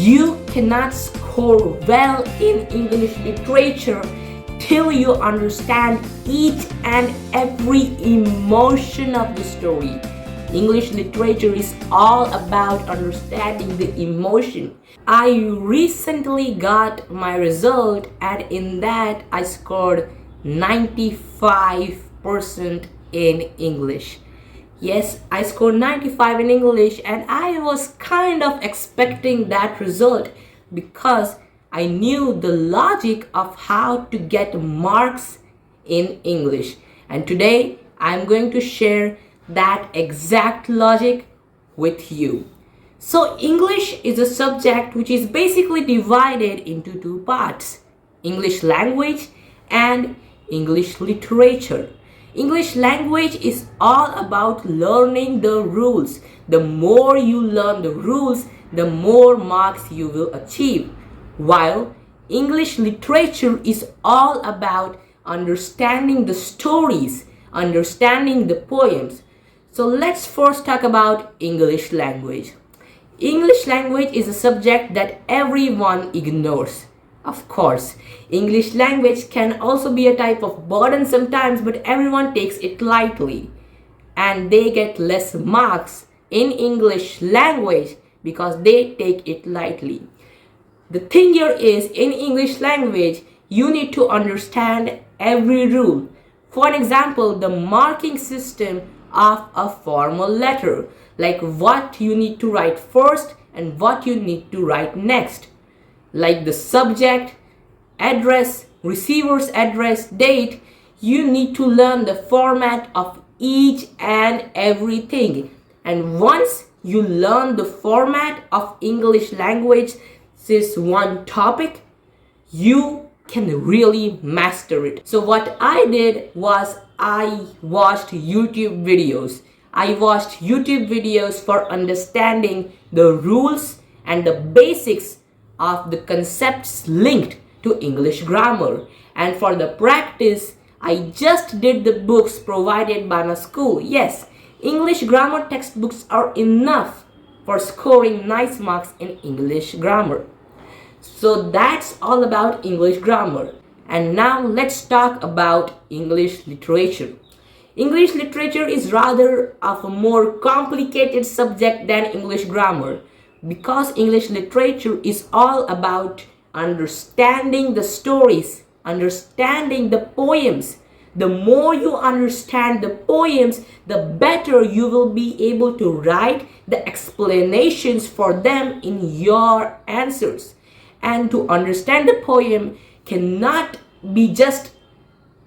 You cannot score well in English literature till you understand each and every emotion of the story. English literature is all about understanding the emotion. I recently got my result, and in that I scored 95% in English. Yes, I scored 95 in English, and I was kind of expecting that result because I knew the logic of how to get marks in English. And today I'm going to share that exact logic with you. So English is a subject which is basically divided into two parts: English language and English literature. English language is all about learning the rules. The more you learn the rules, the more marks you will achieve. While English literature is all about understanding the stories, understanding the poems. So let's first talk about English language. English language is a subject that everyone ignores. Of course, English language can also be a type of burden sometimes, but everyone takes it lightly. And they get less marks in English language because they take it lightly. The thing here is, in English language, you need to understand every rule. For example, the marking system of a formal letter, like what you need to write first and what you need to write next, like the subject, address, receiver's address, date. You need to learn the format of each and everything. And once you learn the format of English language, this one topic, you can really master it. So what I did was I watched YouTube videos. I watched YouTube videos for understanding the rules and the basics of the concepts linked to English grammar. And for the practice, I just did the books provided by my school. Yes, English grammar textbooks are enough for scoring nice marks in English grammar. So that's all about English grammar. And now let's talk about English literature. English literature is rather of a more complicated subject than English grammar, because English literature is all about understanding the stories, understanding the poems. The more you understand the poems, the better you will be able to write the explanations for them in your answers. And to understand the poem cannot be just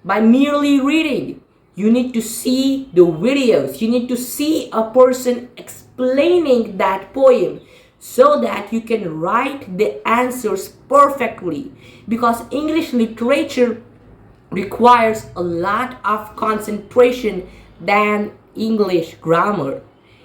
by merely reading. You need to see the videos. You need to see a person explaining that poem so that you can write the answers perfectly. Because English literature requires a lot of concentration than English grammar.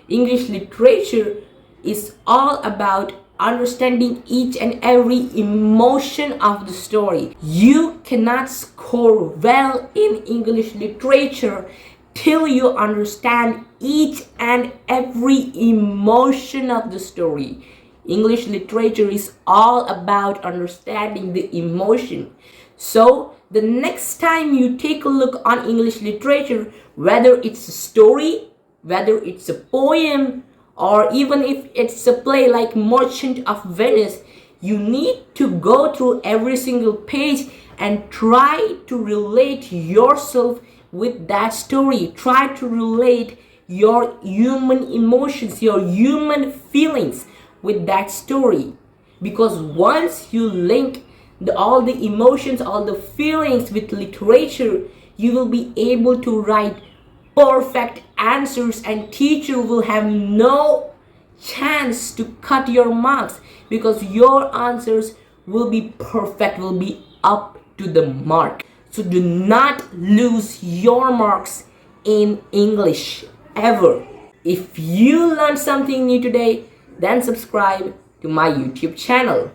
English literature is all about understanding each and every emotion of the story. You cannot score well in English literature till you understand each and every emotion of the story. English literature is all about understanding the emotion. So the next time you take a look on English literature, whether it's a story, whether it's a poem, or even if it's a play like Merchant of Venice, you need to go through every single page and try to relate yourself with that story. Try to relate your human emotions, your human feelings with that story. Because once you link all the emotions, all the feelings with literature, you will be able to write perfect answers, and teacher will have no chance to cut your marks because your answers will be perfect, will be up to the mark. So do not lose your marks in English ever. If you learned something new today, then subscribe to my YouTube channel.